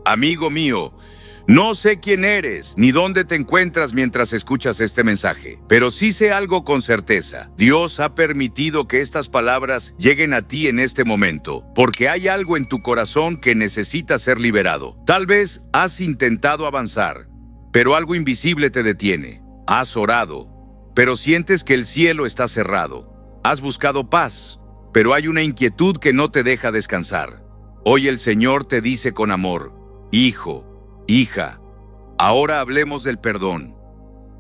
Amigo mío, no sé quién eres ni dónde te encuentras mientras escuchas este mensaje, pero sí sé algo con certeza. Dios ha permitido que estas palabras lleguen a ti en este momento, porque hay algo en tu corazón que necesita ser liberado. Tal vez has intentado avanzar, pero algo invisible te detiene. Has orado, pero sientes que el cielo está cerrado. Has buscado paz, pero hay una inquietud que no te deja descansar. Hoy el Señor te dice con amor: hijo, hija, ahora hablemos del perdón.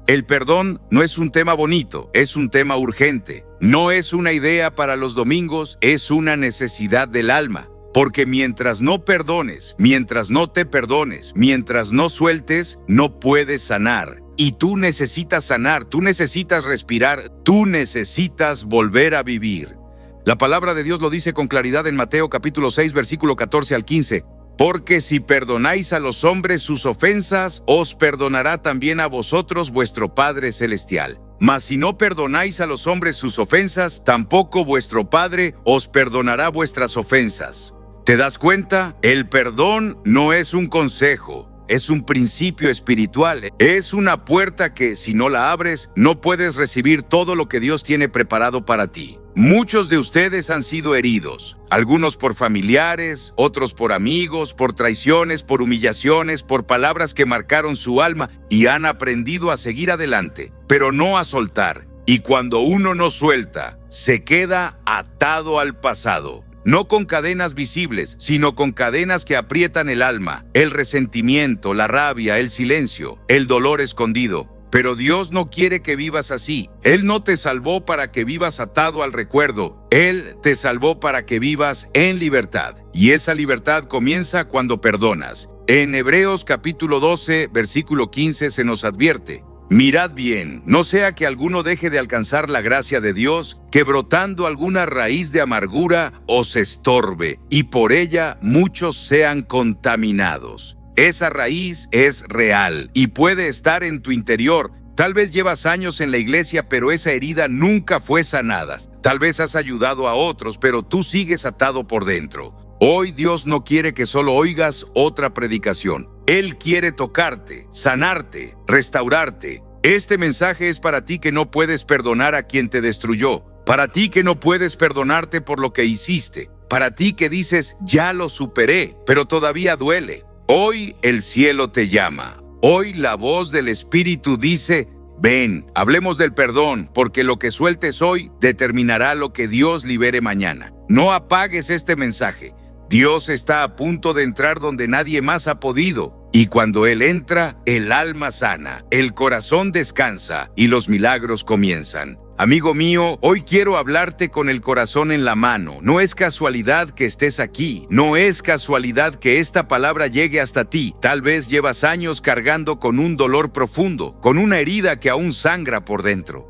El perdón no es un tema bonito, es un tema urgente. No es una idea para los domingos, es una necesidad del alma. Porque mientras no perdones, mientras no te perdones, mientras no sueltes, no puedes sanar. Y tú necesitas sanar, tú necesitas respirar, tú necesitas volver a vivir. La palabra de Dios lo dice con claridad en Mateo capítulo 6, versículo 14 al 15. Porque si perdonáis a los hombres sus ofensas, os perdonará también a vosotros vuestro Padre Celestial. Mas si no perdonáis a los hombres sus ofensas, tampoco vuestro Padre os perdonará vuestras ofensas. ¿Te das cuenta? El perdón no es un consejo, es un principio espiritual. Es una puerta que, si no la abres, no puedes recibir todo lo que Dios tiene preparado para ti. Muchos de ustedes han sido heridos, algunos por familiares, otros por amigos, por traiciones, por humillaciones, por palabras que marcaron su alma, y han aprendido a seguir adelante, pero no a soltar. Y cuando uno no suelta, se queda atado al pasado. No con cadenas visibles, sino con cadenas que aprietan el alma, el resentimiento, la rabia, el silencio, el dolor escondido. Pero Dios no quiere que vivas así. Él no te salvó para que vivas atado al recuerdo. Él te salvó para que vivas en libertad. Y esa libertad comienza cuando perdonas. En Hebreos capítulo 12, versículo 15 se nos advierte: mirad bien, no sea que alguno deje de alcanzar la gracia de Dios, que brotando alguna raíz de amargura os estorbe, y por ella muchos sean contaminados. Esa raíz es real y puede estar en tu interior. Tal vez llevas años en la iglesia, pero esa herida nunca fue sanada. Tal vez has ayudado a otros, pero tú sigues atado por dentro. Hoy Dios no quiere que solo oigas otra predicación. Él quiere tocarte, sanarte, restaurarte. Este mensaje es para ti que no puedes perdonar a quien te destruyó, para ti que no puedes perdonarte por lo que hiciste, para ti que dices: ya lo superé, pero todavía duele. Hoy el cielo te llama. Hoy la voz del Espíritu dice: ven, hablemos del perdón, porque lo que sueltes hoy determinará lo que Dios libere mañana. No apagues este mensaje. Dios está a punto de entrar donde nadie más ha podido. Y cuando Él entra, el alma sana, el corazón descansa y los milagros comienzan. Amigo mío, hoy quiero hablarte con el corazón en la mano. No es casualidad que estés aquí. No es casualidad que esta palabra llegue hasta ti. Tal vez llevas años cargando con un dolor profundo, con una herida que aún sangra por dentro.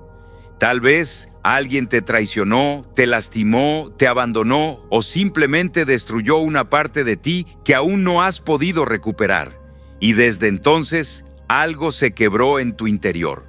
Tal vez alguien te traicionó, te lastimó, te abandonó o simplemente destruyó una parte de ti que aún no has podido recuperar. Y desde entonces, algo se quebró en tu interior.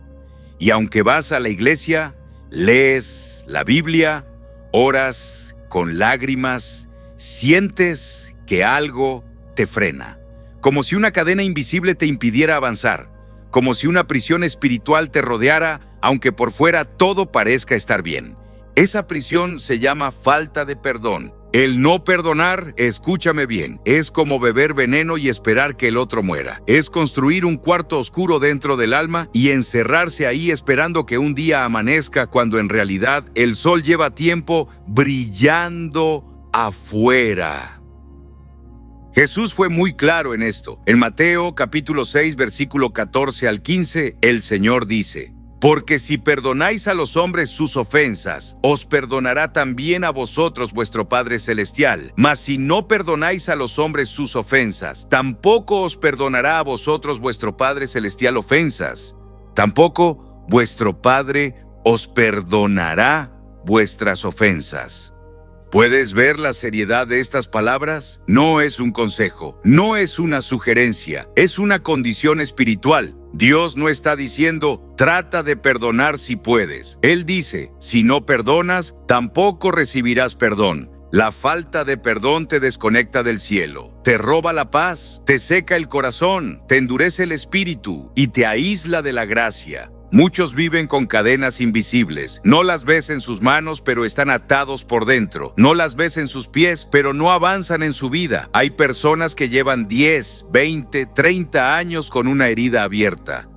Y aunque vas a la iglesia, lees la Biblia, oras con lágrimas, sientes que algo te frena, como si una cadena invisible te impidiera avanzar, como si una prisión espiritual te rodeara, aunque por fuera todo parezca estar bien. Esa prisión se llama falta de perdón. El no perdonar, escúchame bien, es como beber veneno y esperar que el otro muera. Es construir un cuarto oscuro dentro del alma y encerrarse ahí esperando que un día amanezca, cuando en realidad el sol lleva tiempo brillando afuera. Jesús fue muy claro en esto. En Mateo capítulo 6, versículo 14 al 15, el Señor dice: porque si perdonáis a los hombres sus ofensas, os perdonará también a vosotros vuestro Padre Celestial. Mas si no perdonáis a los hombres sus ofensas, tampoco os perdonará a vosotros vuestro Padre Celestial ofensas. Tampoco vuestro Padre os perdonará vuestras ofensas. ¿Puedes ver la seriedad de estas palabras? No es un consejo, no es una sugerencia, es una condición espiritual. Dios no está diciendo: trata de perdonar si puedes. Él dice: si no perdonas, tampoco recibirás perdón. La falta de perdón te desconecta del cielo, te roba la paz, te seca el corazón, te endurece el espíritu y te aísla de la gracia. Muchos viven con cadenas invisibles. No las ves en sus manos, pero están atados por dentro. No las ves en sus pies, pero no avanzan en su vida. Hay personas que llevan 10, 20, 30 años con una herida abierta,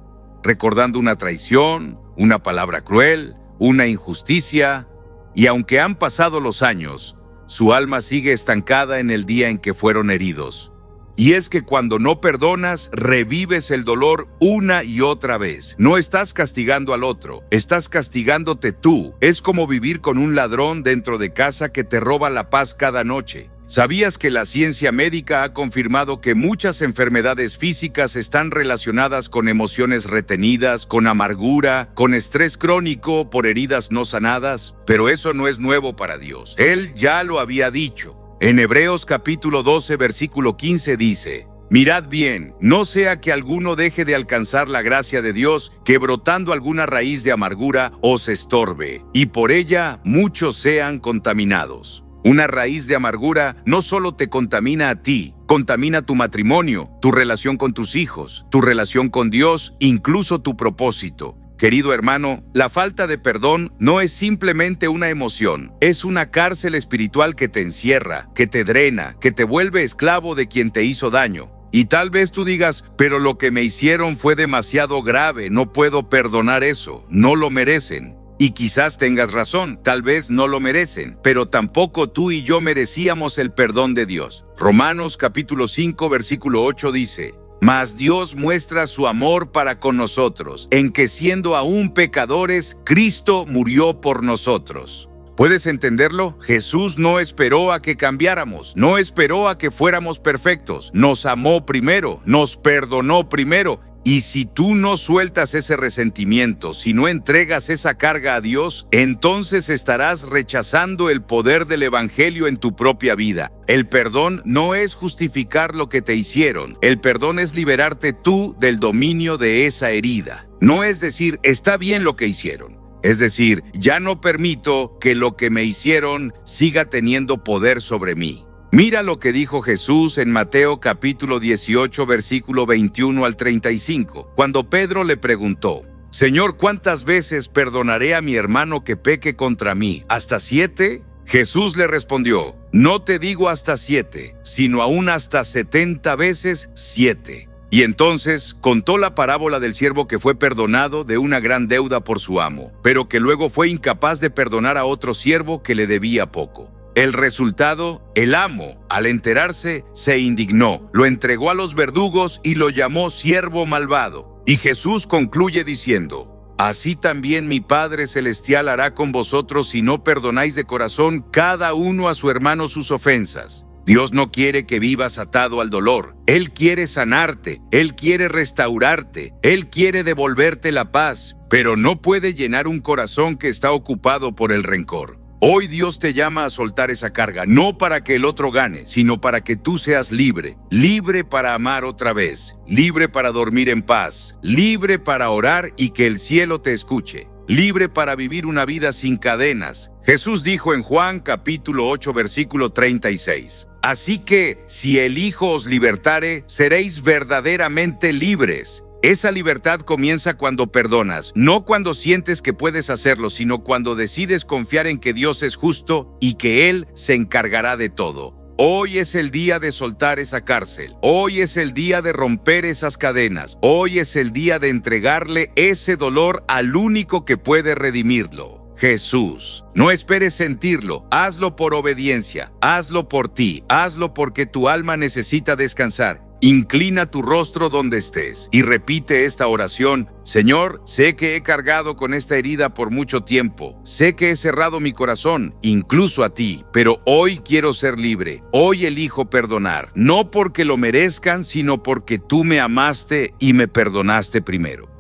recordando una traición, una palabra cruel, una injusticia, y aunque han pasado los años, su alma sigue estancada en el día en que fueron heridos. Y es que cuando no perdonas, revives el dolor una y otra vez. No estás castigando al otro, estás castigándote tú. Es como vivir con un ladrón dentro de casa que te roba la paz cada noche. ¿Sabías que la ciencia médica ha confirmado que muchas enfermedades físicas están relacionadas con emociones retenidas, con amargura, con estrés crónico por heridas no sanadas? Pero eso no es nuevo para Dios. Él ya lo había dicho. En Hebreos capítulo 12, versículo 15 dice: Mirad bien, no sea que alguno deje de alcanzar la gracia de Dios, que brotando alguna raíz de amargura os estorbe, y por ella muchos sean contaminados. Una raíz de amargura no solo te contamina a ti, contamina tu matrimonio, tu relación con tus hijos, tu relación con Dios, incluso tu propósito. Querido hermano, la falta de perdón no es simplemente una emoción, es una cárcel espiritual que te encierra, que te drena, que te vuelve esclavo de quien te hizo daño. Y tal vez tú digas, pero lo que me hicieron fue demasiado grave, no puedo perdonar eso, no lo merecen. Y quizás tengas razón, tal vez no lo merecen, pero tampoco tú y yo merecíamos el perdón de Dios. Romanos capítulo 5, versículo 8 dice: Mas Dios muestra su amor para con nosotros, en que siendo aún pecadores, Cristo murió por nosotros. ¿Puedes entenderlo? Jesús no esperó a que cambiáramos, no esperó a que fuéramos perfectos. Nos amó primero, nos perdonó primero. Y si tú no sueltas ese resentimiento, si no entregas esa carga a Dios, entonces estarás rechazando el poder del Evangelio en tu propia vida. El perdón no es justificar lo que te hicieron. El perdón es liberarte tú del dominio de esa herida. No es decir, está bien lo que hicieron. Es decir, ya no permito que lo que me hicieron siga teniendo poder sobre mí. Mira lo que dijo Jesús en Mateo capítulo 18, versículo 21 al 35, cuando Pedro le preguntó: Señor, ¿cuántas veces perdonaré a mi hermano que peque contra mí? ¿Hasta 7? Jesús le respondió: No te digo hasta 7, sino aún hasta 70 veces 7. Y entonces contó la parábola del siervo que fue perdonado de una gran deuda por su amo, pero que luego fue incapaz de perdonar a otro siervo que le debía poco. El resultado, el amo, al enterarse, se indignó, lo entregó a los verdugos y lo llamó siervo malvado. Y Jesús concluye diciendo: Así también mi Padre Celestial hará con vosotros si no perdonáis de corazón cada uno a su hermano sus ofensas. Dios no quiere que vivas atado al dolor. Él quiere sanarte, Él quiere restaurarte, Él quiere devolverte la paz, pero no puede llenar un corazón que está ocupado por el rencor. Hoy Dios te llama a soltar esa carga, no para que el otro gane, sino para que tú seas libre. Libre para amar otra vez, libre para dormir en paz, libre para orar y que el cielo te escuche, libre para vivir una vida sin cadenas. Jesús dijo en Juan capítulo 8, versículo 36, Así que, si el Hijo os libertare, seréis verdaderamente libres. Esa libertad comienza cuando perdonas, no cuando sientes que puedes hacerlo, sino cuando decides confiar en que Dios es justo y que Él se encargará de todo. Hoy es el día de soltar esa cárcel. Hoy es el día de romper esas cadenas. Hoy es el día de entregarle ese dolor al único que puede redimirlo: Jesús. No esperes sentirlo, hazlo por obediencia, hazlo por ti, hazlo porque tu alma necesita descansar. Inclina tu rostro donde estés y repite esta oración: Señor, sé que he cargado con esta herida por mucho tiempo, sé que he cerrado mi corazón, incluso a ti, pero hoy quiero ser libre, hoy elijo perdonar, no porque lo merezcan, sino porque tú me amaste y me perdonaste primero.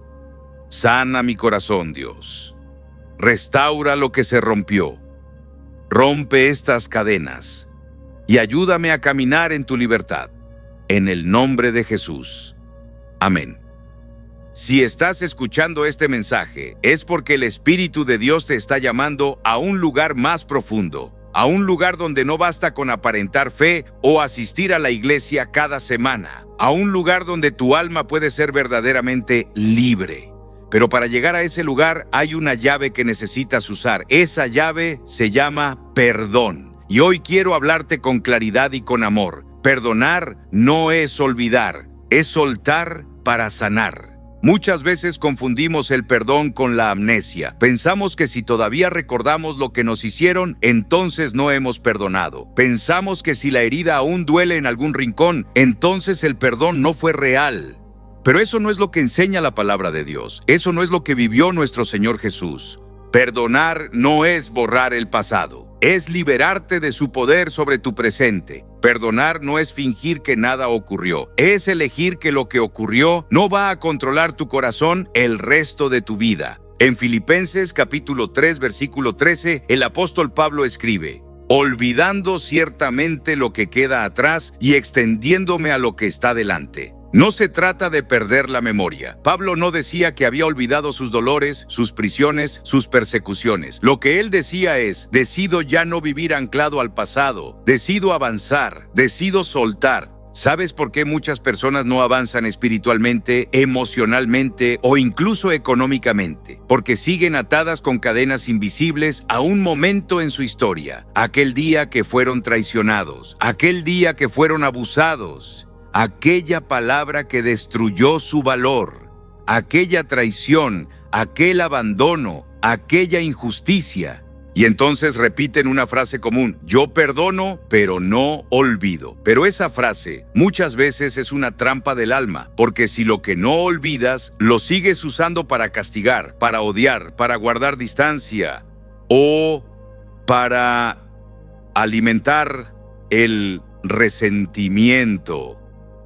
Sana mi corazón, Dios. Restaura lo que se rompió. Rompe estas cadenas y ayúdame a caminar en tu libertad. En el nombre de Jesús. Amén. Si estás escuchando este mensaje, es porque el Espíritu de Dios te está llamando a un lugar más profundo. a un lugar donde no basta con aparentar fe o asistir a la iglesia cada semana, a un lugar donde tu alma puede ser verdaderamente libre. Pero para llegar a ese lugar hay una llave que necesitas usar. Esa llave se llama perdón. Y hoy quiero hablarte con claridad y con amor. Perdonar no es olvidar, es soltar para sanar. Muchas veces confundimos el perdón con la amnesia. Pensamos que si todavía recordamos lo que nos hicieron, entonces no hemos perdonado. Pensamos que si la herida aún duele en algún rincón, entonces el perdón no fue real. Pero eso no es lo que enseña la palabra de Dios. Eso no es lo que vivió nuestro Señor Jesús. Perdonar no es borrar el pasado. Es liberarte de su poder sobre tu presente. Perdonar no es fingir que nada ocurrió. Es elegir que lo que ocurrió no va a controlar tu corazón el resto de tu vida. En Filipenses capítulo 3, versículo 13, el apóstol Pablo escribe: olvidando ciertamente lo que queda atrás y extendiéndome a lo que está delante. No se trata de perder la memoria. Pablo no decía que había olvidado sus dolores, sus prisiones, sus persecuciones. Lo que él decía es: decido ya no vivir anclado al pasado, decido avanzar, decido soltar. ¿Sabes por qué muchas personas no avanzan espiritualmente, emocionalmente o incluso económicamente? Porque siguen atadas con cadenas invisibles a un momento en su historia. Aquel día que fueron traicionados, aquel día que fueron abusados, aquella palabra que destruyó su valor, aquella traición, aquel abandono, aquella injusticia. Y entonces repiten una frase común: yo perdono, pero no olvido. Pero esa frase muchas veces es una trampa del alma, porque si lo que no olvidas lo sigues usando para castigar, para odiar, para guardar distancia o para alimentar el resentimiento,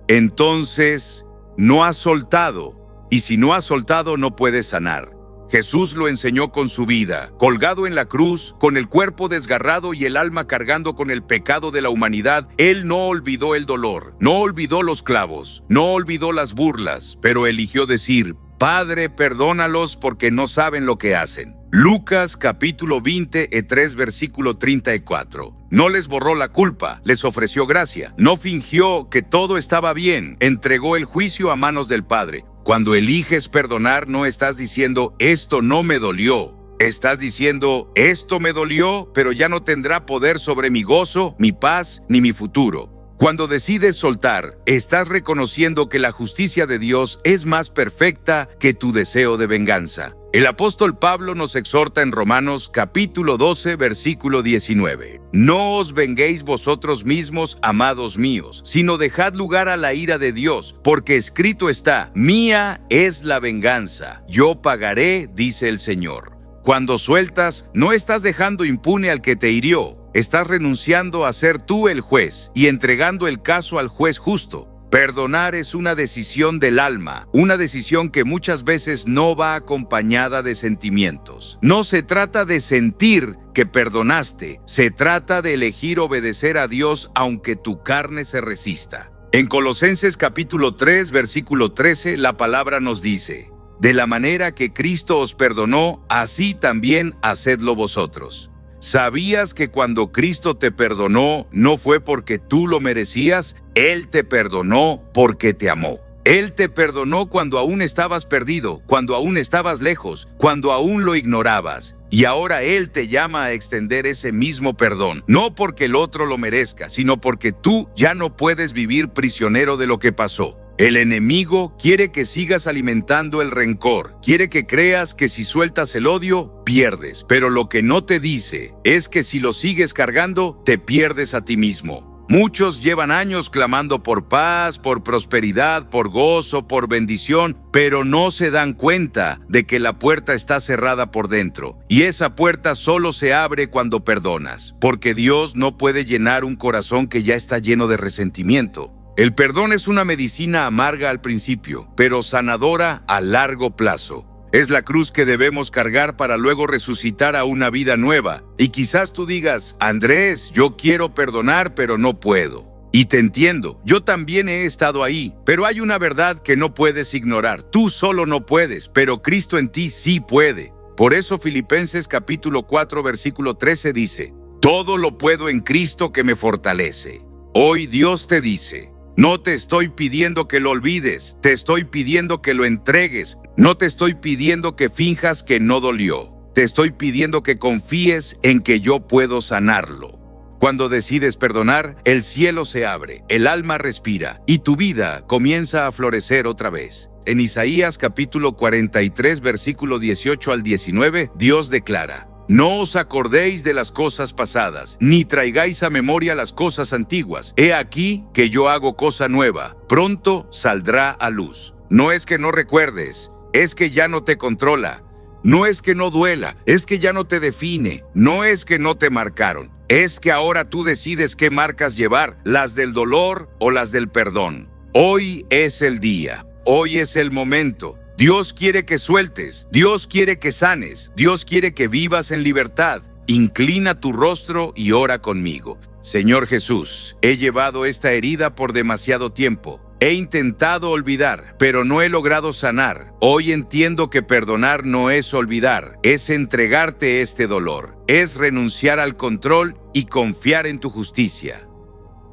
entonces no has soltado, y si no has soltado no puedes sanar. Jesús lo enseñó con su vida, colgado en la cruz, con el cuerpo desgarrado y el alma cargando con el pecado de la humanidad. Él no olvidó el dolor, no olvidó los clavos, no olvidó las burlas, pero eligió decir: Padre, perdónalos porque no saben lo que hacen. Lucas capítulo 23, versículo 34. No les borró la culpa, les ofreció gracia. No fingió que todo estaba bien, entregó el juicio a manos del Padre. Cuando eliges perdonar, no estás diciendo: esto no me dolió. Estás diciendo: esto me dolió, pero ya no tendrá poder sobre mi gozo, mi paz, ni mi futuro. Cuando decides soltar, estás reconociendo que la justicia de Dios es más perfecta que tu deseo de venganza. El apóstol Pablo nos exhorta en Romanos capítulo 12, versículo 19. No os venguéis vosotros mismos, amados míos, sino dejad lugar a la ira de Dios, porque escrito está: mía es la venganza, yo pagaré, dice el Señor. Cuando sueltas, no estás dejando impune al que te hirió. Estás renunciando a ser tú el juez y entregando el caso al juez justo. Perdonar es una decisión del alma, una decisión que muchas veces no va acompañada de sentimientos. No se trata de sentir que perdonaste, se trata de elegir obedecer a Dios aunque tu carne se resista. En Colosenses capítulo 3, versículo 13, la palabra nos dice: de la manera que Cristo os perdonó, así también hacedlo vosotros. ¿Sabías que cuando Cristo te perdonó, no fue porque tú lo merecías? Él te perdonó porque te amó. Él te perdonó cuando aún estabas perdido, cuando aún estabas lejos, cuando aún lo ignorabas. Y ahora Él te llama a extender ese mismo perdón, no porque el otro lo merezca, sino porque tú ya no puedes vivir prisionero de lo que pasó. El enemigo quiere que sigas alimentando el rencor, quiere que creas que si sueltas el odio, pierdes. Pero lo que no te dice es que si lo sigues cargando, te pierdes a ti mismo. Muchos llevan años clamando por paz, por prosperidad, por gozo, por bendición, pero no se dan cuenta de que la puerta está cerrada por dentro. Y esa puerta solo se abre cuando perdonas, porque Dios no puede llenar un corazón que ya está lleno de resentimiento. El perdón es una medicina amarga al principio, pero sanadora a largo plazo. Es la cruz que debemos cargar para luego resucitar a una vida nueva. Y quizás tú digas: Andrés, yo quiero perdonar, pero no puedo. Y te entiendo, yo también he estado ahí, pero hay una verdad que no puedes ignorar. Tú solo no puedes, pero Cristo en ti sí puede. Por eso Filipenses capítulo 4, versículo 13 dice: Todo lo puedo en Cristo que me fortalece. Hoy Dios te dice: no te estoy pidiendo que lo olvides, te estoy pidiendo que lo entregues. No te estoy pidiendo que finjas que no dolió. Te estoy pidiendo que confíes en que yo puedo sanarlo. Cuando decides perdonar, el cielo se abre, el alma respira y tu vida comienza a florecer otra vez. En Isaías capítulo 43, versículo 18 al 19, Dios declara: no os acordéis de las cosas pasadas, ni traigáis a memoria las cosas antiguas. He aquí que yo hago cosa nueva, pronto saldrá a luz. No es que no recuerdes, es que ya no te controla. No es que no duela, es que ya no te define. No es que no te marcaron, es que ahora tú decides qué marcas llevar, las del dolor o las del perdón. Hoy es el día, hoy es el momento. Dios quiere que sueltes, Dios quiere que sanes, Dios quiere que vivas en libertad. Inclina tu rostro y ora conmigo. Señor Jesús, he llevado esta herida por demasiado tiempo. He intentado olvidar, pero no he logrado sanar. Hoy entiendo que perdonar no es olvidar, es entregarte este dolor, es renunciar al control y confiar en tu justicia.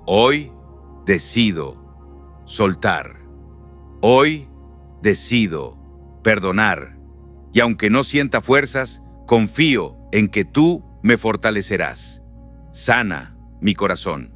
Hoy decido soltar. Hoy decido perdonar. Y aunque no sienta fuerzas, confío en que tú me fortalecerás. Sana mi corazón,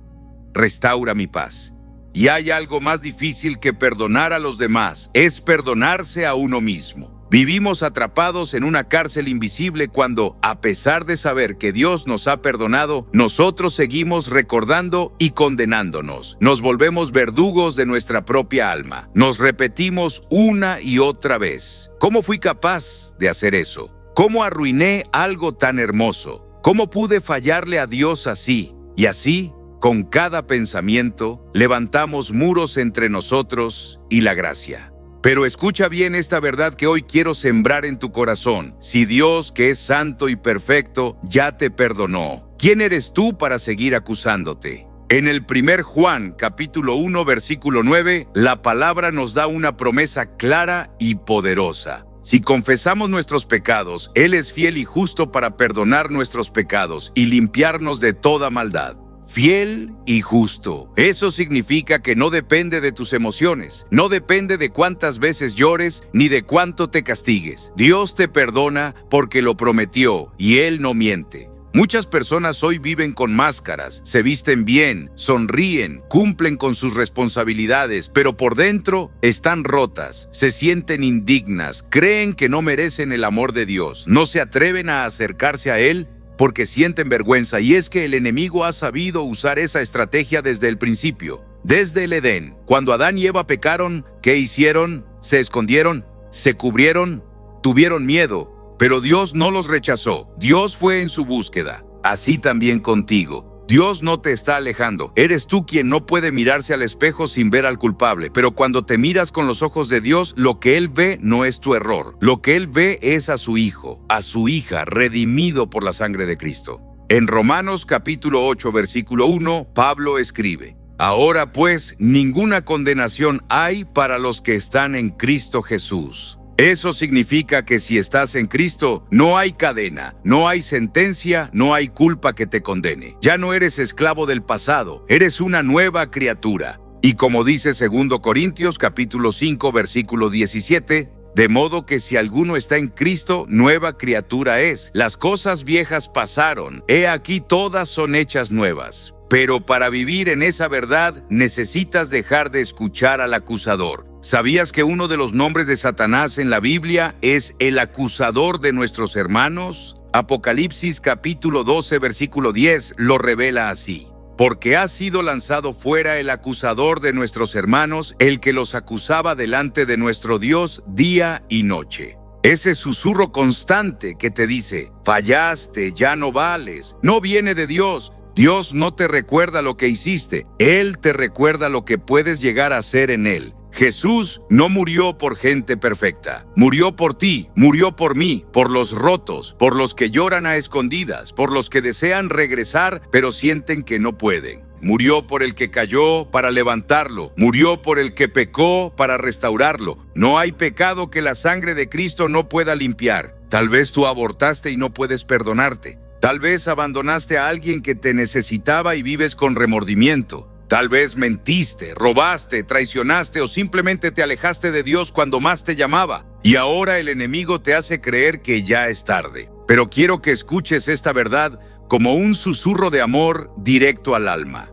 restaura mi paz. Y hay algo más difícil que perdonar a los demás, es perdonarse a uno mismo. Vivimos atrapados en una cárcel invisible cuando, a pesar de saber que Dios nos ha perdonado, nosotros seguimos recordando y condenándonos. Nos volvemos verdugos de nuestra propia alma. Nos repetimos una y otra vez: ¿cómo fui capaz de hacer eso? ¿Cómo arruiné algo tan hermoso? ¿Cómo pude fallarle a Dios así? Y así, con cada pensamiento, levantamos muros entre nosotros y la gracia. Pero escucha bien esta verdad que hoy quiero sembrar en tu corazón. Si Dios, que es santo y perfecto, ya te perdonó, ¿quién eres tú para seguir acusándote? En el 1 Juan, capítulo 1, versículo 9, la palabra nos da una promesa clara y poderosa. Si confesamos nuestros pecados, Él es fiel y justo para perdonar nuestros pecados y limpiarnos de toda maldad. Fiel y justo. Eso significa que no depende de tus emociones, no depende de cuántas veces llores ni de cuánto te castigues. Dios te perdona porque lo prometió y Él no miente. Muchas personas hoy viven con máscaras, se visten bien, sonríen, cumplen con sus responsabilidades, pero por dentro están rotas, se sienten indignas, creen que no merecen el amor de Dios, no se atreven a acercarse a Él porque sienten vergüenza, y es que el enemigo ha sabido usar esa estrategia desde el principio, desde el Edén. Cuando Adán y Eva pecaron, ¿qué hicieron? Se escondieron, se cubrieron, tuvieron miedo, pero Dios no los rechazó. Dios fue en su búsqueda. Así también contigo. Dios no te está alejando. Eres tú quien no puede mirarse al espejo sin ver al culpable. Pero cuando te miras con los ojos de Dios, lo que Él ve no es tu error. Lo que Él ve es a su hijo, a su hija, redimido por la sangre de Cristo. En Romanos capítulo 8, versículo 1, Pablo escribe: ahora pues, ninguna condenación hay para los que están en Cristo Jesús. Eso significa que si estás en Cristo, no hay cadena, no hay sentencia, no hay culpa que te condene. Ya no eres esclavo del pasado, eres una nueva criatura. Y como dice 2 Corintios capítulo 5, versículo 17, de modo que si alguno está en Cristo, nueva criatura es. Las cosas viejas pasaron, he aquí todas son hechas nuevas. Pero para vivir en esa verdad, necesitas dejar de escuchar al acusador. ¿Sabías que uno de los nombres de Satanás en la Biblia es el acusador de nuestros hermanos? Apocalipsis capítulo 12, versículo 10 lo revela así: porque ha sido lanzado fuera el acusador de nuestros hermanos, el que los acusaba delante de nuestro Dios día y noche. Ese susurro constante que te dice: fallaste, ya no vales, no viene de Dios. Dios no te recuerda lo que hiciste, Él te recuerda lo que puedes llegar a ser en Él. Jesús no murió por gente perfecta, murió por ti, murió por mí, por los rotos, por los que lloran a escondidas, por los que desean regresar pero sienten que no pueden. Murió por el que cayó para levantarlo, murió por el que pecó para restaurarlo. No hay pecado que la sangre de Cristo no pueda limpiar. Tal vez tú abortaste y no puedes perdonarte. Tal vez abandonaste a alguien que te necesitaba y vives con remordimiento. Tal vez mentiste, robaste, traicionaste o simplemente te alejaste de Dios cuando más te llamaba. Y ahora el enemigo te hace creer que ya es tarde. Pero quiero que escuches esta verdad como un susurro de amor directo al alma.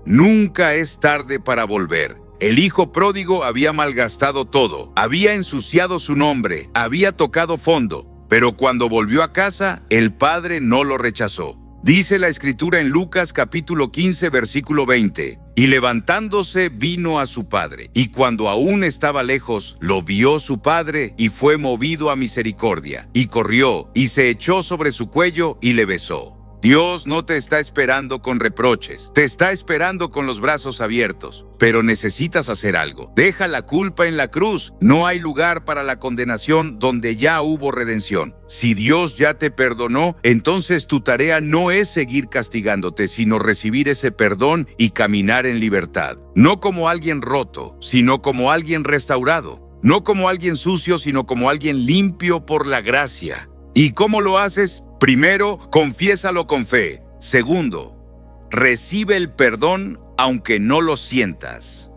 Nunca es tarde para volver. El hijo pródigo había malgastado todo, había ensuciado su nombre, había tocado fondo, pero cuando volvió a casa, el padre no lo rechazó. Dice la escritura en Lucas capítulo 15, versículo 20, y levantándose vino a su padre, y cuando aún estaba lejos, lo vio su padre y fue movido a misericordia, y corrió, y se echó sobre su cuello y le besó. Dios no te está esperando con reproches, te está esperando con los brazos abiertos, pero necesitas hacer algo. Deja la culpa en la cruz, no hay lugar para la condenación donde ya hubo redención. Si Dios ya te perdonó, entonces tu tarea no es seguir castigándote, sino recibir ese perdón y caminar en libertad. No como alguien roto, sino como alguien restaurado. No como alguien sucio, sino como alguien limpio por la gracia. ¿Y cómo lo haces? Primero, confiésalo con fe. Segundo, recibe el perdón aunque no lo sientas.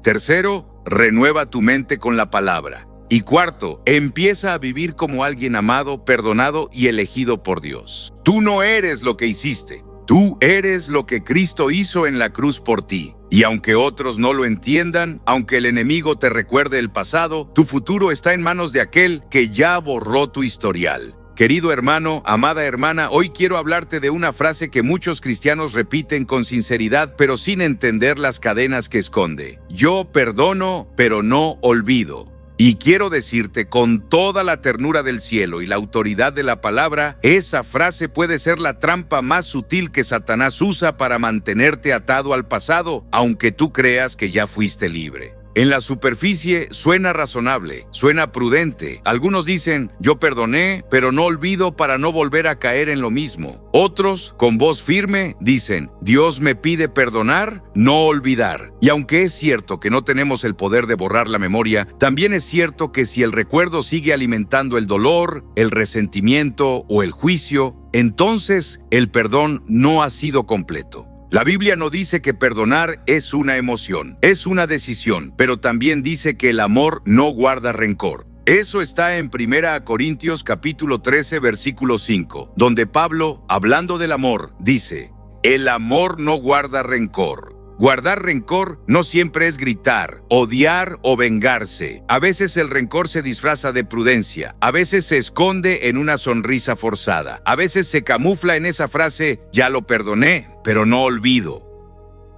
Tercero, renueva tu mente con la palabra. Y cuarto, empieza a vivir como alguien amado, perdonado y elegido por Dios. Tú no eres lo que hiciste. Tú eres lo que Cristo hizo en la cruz por ti. Y aunque otros no lo entiendan, aunque el enemigo te recuerde el pasado, tu futuro está en manos de aquel que ya borró tu historial. Querido hermano, amada hermana, hoy quiero hablarte de una frase que muchos cristianos repiten con sinceridad, pero sin entender las cadenas que esconde. Yo perdono, pero no olvido. Y quiero decirte con toda la ternura del cielo y la autoridad de la palabra, esa frase puede ser la trampa más sutil que Satanás usa para mantenerte atado al pasado, aunque tú creas que ya fuiste libre. En la superficie suena razonable, suena prudente. Algunos dicen, yo perdoné, pero no olvido para no volver a caer en lo mismo. Otros, con voz firme, dicen, Dios me pide perdonar, no olvidar. Y aunque es cierto que no tenemos el poder de borrar la memoria, también es cierto que si el recuerdo sigue alimentando el dolor, el resentimiento o el juicio, entonces el perdón no ha sido completo. La Biblia no dice que perdonar es una emoción, es una decisión, pero también dice que el amor no guarda rencor. Eso está en 1 Corintios capítulo 13, versículo 5, donde Pablo, hablando del amor, dice, el amor no guarda rencor. Guardar rencor no siempre es gritar, odiar o vengarse. A veces el rencor se disfraza de prudencia, a veces se esconde en una sonrisa forzada, a veces se camufla en esa frase, ya lo perdoné, pero no olvido.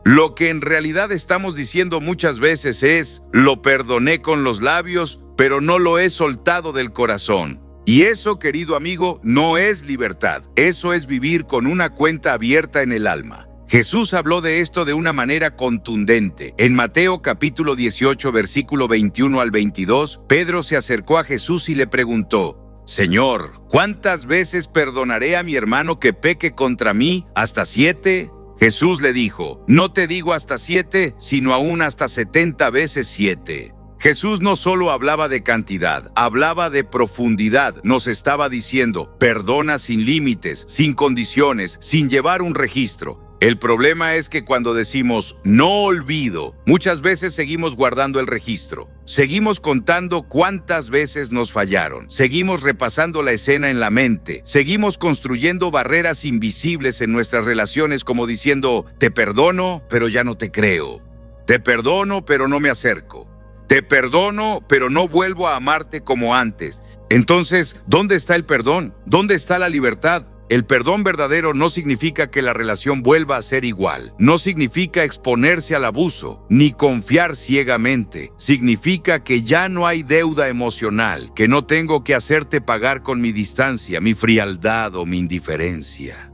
Lo que en realidad estamos diciendo muchas veces es, lo perdoné con los labios, pero no lo he soltado del corazón. Y eso, querido amigo, no es libertad, eso es vivir con una cuenta abierta en el alma. Jesús habló de esto de una manera contundente. En Mateo capítulo 18, versículo 21 al 22, Pedro se acercó a Jesús y le preguntó, Señor, ¿cuántas veces perdonaré a mi hermano que peque contra mí? ¿Hasta 7? Jesús le dijo, no te digo hasta 7, sino aún hasta 70 veces 7. Jesús no solo hablaba de cantidad, hablaba de profundidad. Nos estaba diciendo, perdona sin límites, sin condiciones, sin llevar un registro. El problema es que cuando decimos no olvido, muchas veces seguimos guardando el registro. Seguimos contando cuántas veces nos fallaron. Seguimos repasando la escena en la mente. Seguimos construyendo barreras invisibles en nuestras relaciones como diciendo, te perdono, pero ya no te creo. Te perdono, pero no me acerco. Te perdono, pero no vuelvo a amarte como antes. Entonces, ¿dónde está el perdón? ¿Dónde está la libertad? El perdón verdadero no significa que la relación vuelva a ser igual. No significa exponerse al abuso, ni confiar ciegamente. Significa que ya no hay deuda emocional, que no tengo que hacerte pagar con mi distancia, mi frialdad o mi indiferencia.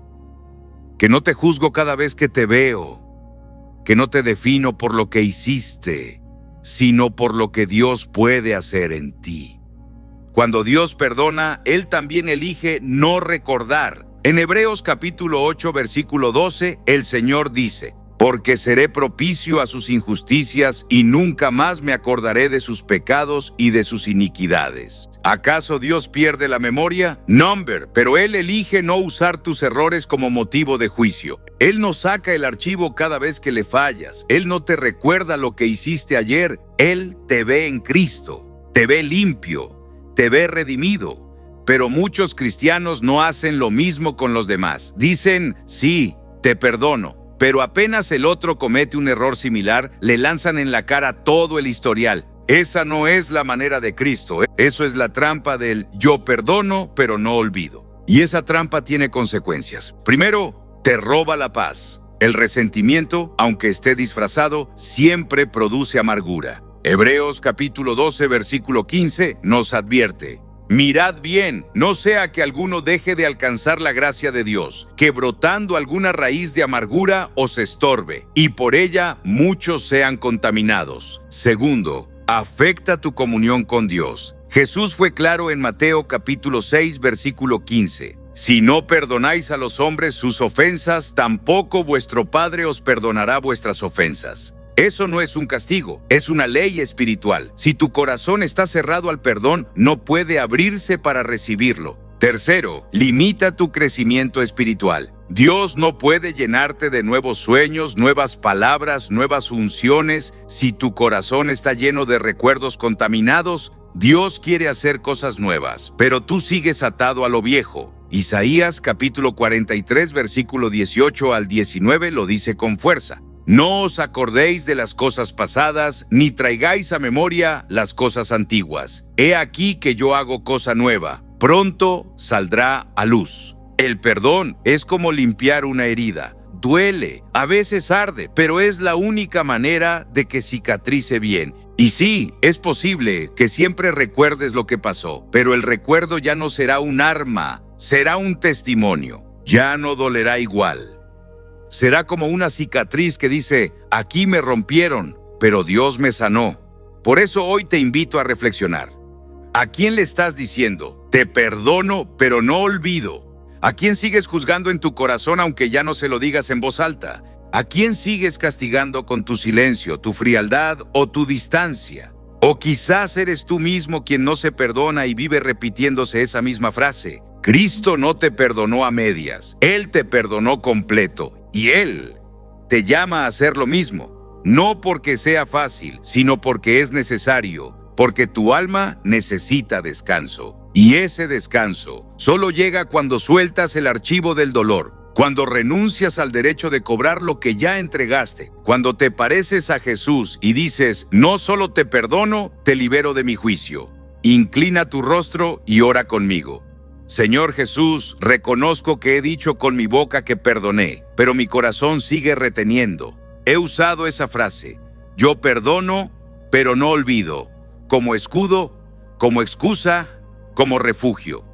Que no te juzgo cada vez que te veo. Que no te defino por lo que hiciste, sino por lo que Dios puede hacer en ti. Cuando Dios perdona, Él también elige no recordar. En Hebreos capítulo 8, versículo 12, el Señor dice, porque seré propicio a sus injusticias y nunca más me acordaré de sus pecados y de sus iniquidades. ¿Acaso Dios pierde la memoria? No, pero Él elige no usar tus errores como motivo de juicio. Él no saca el archivo cada vez que le fallas. Él no te recuerda lo que hiciste ayer. Él te ve en Cristo, te ve limpio, te ve redimido. Pero muchos cristianos no hacen lo mismo con los demás. Dicen, sí, te perdono. Pero apenas el otro comete un error similar, le lanzan en la cara todo el historial. Esa no es la manera de Cristo. Eso es la trampa del yo perdono, pero no olvido. Y esa trampa tiene consecuencias. Primero, te roba la paz. El resentimiento, aunque esté disfrazado, siempre produce amargura. Hebreos capítulo 12, versículo 15 nos advierte: mirad bien, no sea que alguno deje de alcanzar la gracia de Dios, que brotando alguna raíz de amargura os estorbe, y por ella muchos sean contaminados. Segundo, afecta tu comunión con Dios. Jesús fue claro en Mateo capítulo 6, versículo 15. Si no perdonáis a los hombres sus ofensas, tampoco vuestro Padre os perdonará vuestras ofensas. Eso no es un castigo, es una ley espiritual. Si tu corazón está cerrado al perdón, no puede abrirse para recibirlo. Tercero, limita tu crecimiento espiritual. Dios no puede llenarte de nuevos sueños, nuevas palabras, nuevas unciones. Si tu corazón está lleno de recuerdos contaminados, Dios quiere hacer cosas nuevas, pero tú sigues atado a lo viejo. Isaías capítulo 43, versículo 18 al 19 lo dice con fuerza. No os acordéis de las cosas pasadas, ni traigáis a memoria las cosas antiguas. He aquí que yo hago cosa nueva, pronto saldrá a luz. El perdón es como limpiar una herida. Duele, a veces arde, pero es la única manera de que cicatrice bien. Y sí, es posible que siempre recuerdes lo que pasó, pero el recuerdo ya no será un arma, será un testimonio. Ya no dolerá igual. Será como una cicatriz que dice, aquí me rompieron, pero Dios me sanó. Por eso hoy te invito a reflexionar. ¿A quién le estás diciendo, te perdono, pero no olvido? ¿A quién sigues juzgando en tu corazón aunque ya no se lo digas en voz alta? ¿A quién sigues castigando con tu silencio, tu frialdad o tu distancia? O quizás eres tú mismo quien no se perdona y vive repitiéndose esa misma frase. Cristo no te perdonó a medias, Él te perdonó completo. Y Él te llama a hacer lo mismo, no porque sea fácil, sino porque es necesario, porque tu alma necesita descanso. Y ese descanso solo llega cuando sueltas el archivo del dolor, cuando renuncias al derecho de cobrar lo que ya entregaste, cuando te pareces a Jesús y dices, no solo te perdono, te libero de mi juicio. Inclina tu rostro y ora conmigo. Señor Jesús, reconozco que he dicho con mi boca que perdoné, pero mi corazón sigue reteniendo. He usado esa frase, yo perdono, pero no olvido, como escudo, como excusa, como refugio.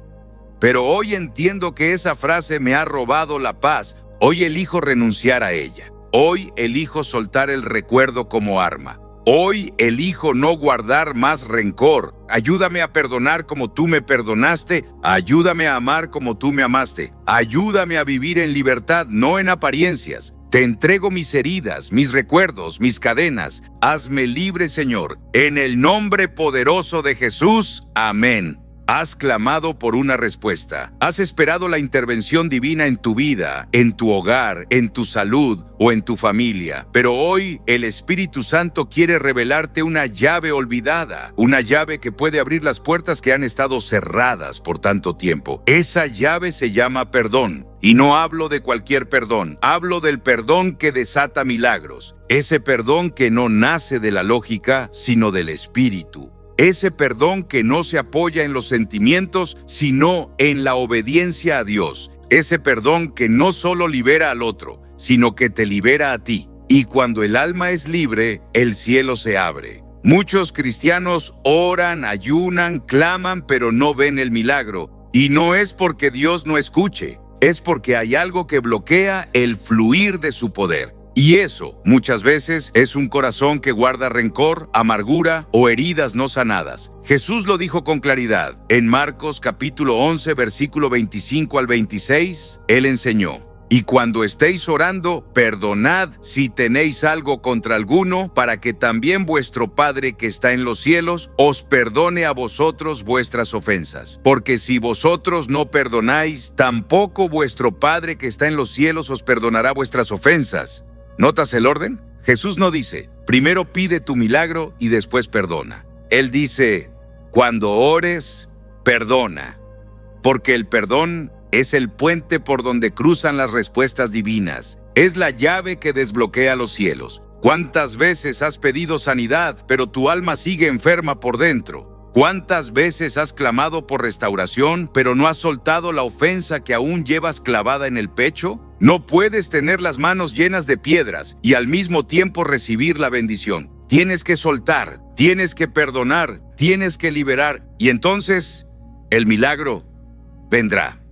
Pero hoy entiendo que esa frase me ha robado la paz. Hoy elijo renunciar a ella. Hoy elijo soltar el recuerdo como arma. Hoy elijo no guardar más rencor. Ayúdame a perdonar como tú me perdonaste. Ayúdame a amar como tú me amaste. Ayúdame a vivir en libertad, no en apariencias. Te entrego mis heridas, mis recuerdos, mis cadenas. Hazme libre, Señor. En el nombre poderoso de Jesús. Amén. Has clamado por una respuesta. Has esperado la intervención divina en tu vida, en tu hogar, en tu salud o en tu familia. Pero hoy el Espíritu Santo quiere revelarte una llave olvidada, una llave que puede abrir las puertas que han estado cerradas por tanto tiempo. Esa llave se llama perdón. Y no hablo de cualquier perdón, hablo del perdón que desata milagros. Ese perdón que no nace de la lógica, sino del Espíritu. Ese perdón que no se apoya en los sentimientos, sino en la obediencia a Dios. Ese perdón que no solo libera al otro, sino que te libera a ti. Y cuando el alma es libre, el cielo se abre. Muchos cristianos oran, ayunan, claman, pero no ven el milagro. Y no es porque Dios no escuche, es porque hay algo que bloquea el fluir de su poder. Y eso, muchas veces, es un corazón que guarda rencor, amargura o heridas no sanadas. Jesús lo dijo con claridad. En Marcos capítulo 11, versículo 25 al 26, Él enseñó: Y cuando estéis orando, perdonad si tenéis algo contra alguno, para que también vuestro Padre que está en los cielos os perdone a vosotros vuestras ofensas. Porque si vosotros no perdonáis, tampoco vuestro Padre que está en los cielos os perdonará vuestras ofensas. ¿Notas el orden? Jesús no dice, primero pide tu milagro y después perdona. Él dice, cuando ores, perdona. Porque el perdón es el puente por donde cruzan las respuestas divinas. Es la llave que desbloquea los cielos. ¿Cuántas veces has pedido sanidad, pero tu alma sigue enferma por dentro? ¿Cuántas veces has clamado por restauración, pero no has soltado la ofensa que aún llevas clavada en el pecho? No puedes tener las manos llenas de piedras y al mismo tiempo recibir la bendición. Tienes que soltar, tienes que perdonar, tienes que liberar, y entonces el milagro vendrá.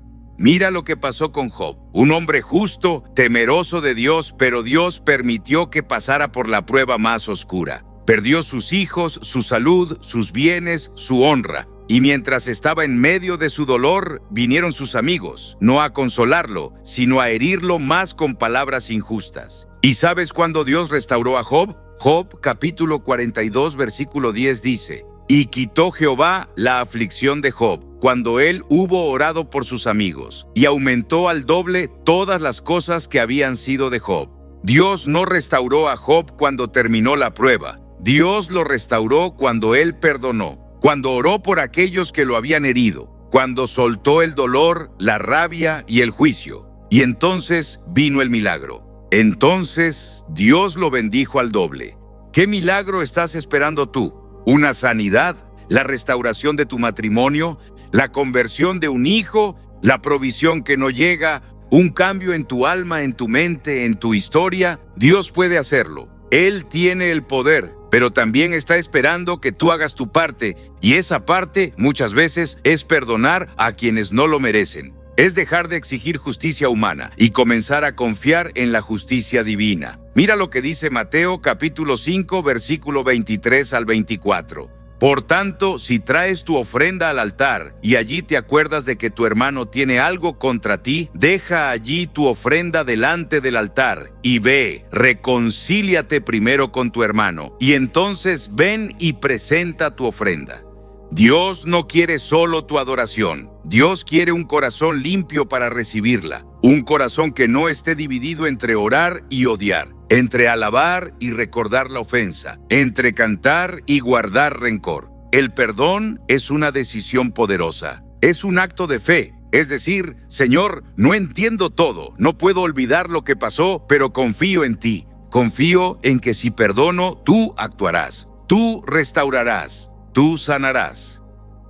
Mira lo que pasó con Job, un hombre justo, temeroso de Dios, pero Dios permitió que pasara por la prueba más oscura. Perdió sus hijos, su salud, sus bienes, su honra. Y mientras estaba en medio de su dolor, vinieron sus amigos, no a consolarlo, sino a herirlo más con palabras injustas. ¿Y sabes cuándo Dios restauró a Job? Job capítulo 42, versículo 10 dice, y quitó Jehová la aflicción de Job, cuando él hubo orado por sus amigos, y aumentó al doble todas las cosas que habían sido de Job. Dios no restauró a Job cuando terminó la prueba. Dios lo restauró cuando él perdonó, cuando oró por aquellos que lo habían herido, cuando soltó el dolor, la rabia y el juicio. Y entonces vino el milagro. Entonces Dios lo bendijo al doble. ¿Qué milagro estás esperando tú? ¿Una sanidad? ¿La restauración de tu matrimonio? ¿La conversión de un hijo? ¿La provisión que no llega? ¿Un cambio en tu alma, en tu mente, en tu historia? Dios puede hacerlo. Él tiene el poder, pero también está esperando que tú hagas tu parte, y esa parte muchas veces es perdonar a quienes no lo merecen. Es dejar de exigir justicia humana y comenzar a confiar en la justicia divina. Mira lo que dice Mateo capítulo 5, versículo 23 al 24. Por tanto, si traes tu ofrenda al altar y allí te acuerdas de que tu hermano tiene algo contra ti, deja allí tu ofrenda delante del altar y ve, reconcíliate primero con tu hermano, y entonces ven y presenta tu ofrenda. Dios no quiere solo tu adoración. Dios quiere un corazón limpio para recibirla. Un corazón que no esté dividido entre orar y odiar, entre alabar y recordar la ofensa, entre cantar y guardar rencor. El perdón es una decisión poderosa. Es un acto de fe. Es decir, Señor, no entiendo todo, no puedo olvidar lo que pasó, pero confío en ti. Confío en que si perdono, tú actuarás, tú restaurarás. Tú sanarás,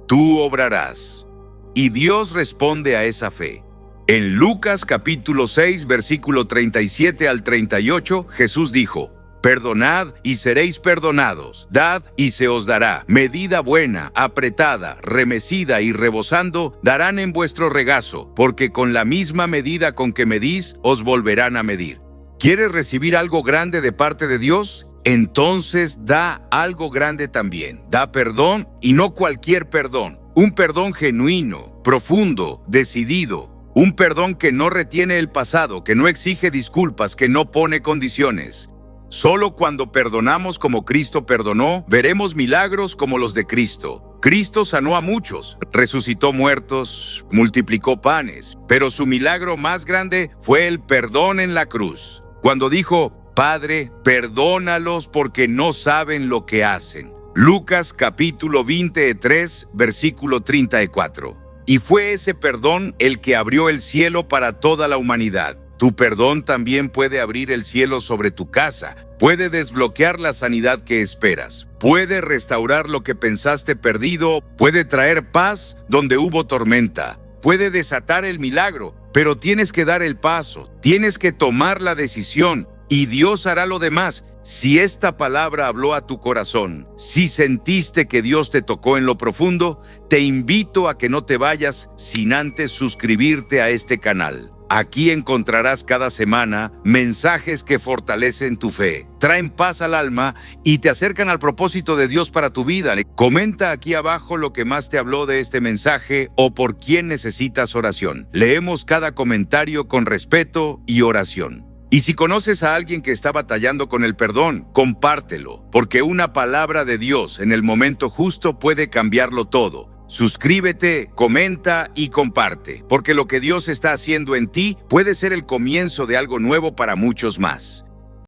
tú obrarás. Y Dios responde a esa fe. En Lucas capítulo 6, versículo 37 al 38, Jesús dijo, perdonad y seréis perdonados, dad y se os dará. Medida buena, apretada, remecida y rebosando, darán en vuestro regazo, porque con la misma medida con que medís, os volverán a medir. ¿Quieres recibir algo grande de parte de Dios? Entonces da algo grande también. Da perdón, y no cualquier perdón. Un perdón genuino, profundo, decidido. Un perdón que no retiene el pasado, que no exige disculpas, que no pone condiciones. Solo cuando perdonamos como Cristo perdonó, veremos milagros como los de Cristo. Cristo sanó a muchos, resucitó muertos, multiplicó panes, pero su milagro más grande fue el perdón en la cruz. Cuando dijo, Padre, perdónalos porque no saben lo que hacen. Lucas capítulo 23, versículo 34. Y fue ese perdón el que abrió el cielo para toda la humanidad. Tu perdón también puede abrir el cielo sobre tu casa, puede desbloquear la sanidad que esperas, puede restaurar lo que pensaste perdido, puede traer paz donde hubo tormenta, puede desatar el milagro, pero tienes que dar el paso, tienes que tomar la decisión. Y Dios hará lo demás. Si esta palabra habló a tu corazón, si sentiste que Dios te tocó en lo profundo, te invito a que no te vayas sin antes suscribirte a este canal. Aquí encontrarás cada semana mensajes que fortalecen tu fe, traen paz al alma y te acercan al propósito de Dios para tu vida. Comenta aquí abajo lo que más te habló de este mensaje o por quién necesitas oración. Leemos cada comentario con respeto y oración. Y si conoces a alguien que está batallando con el perdón, compártelo, porque una palabra de Dios en el momento justo puede cambiarlo todo. Suscríbete, comenta y comparte, porque lo que Dios está haciendo en ti puede ser el comienzo de algo nuevo para muchos más.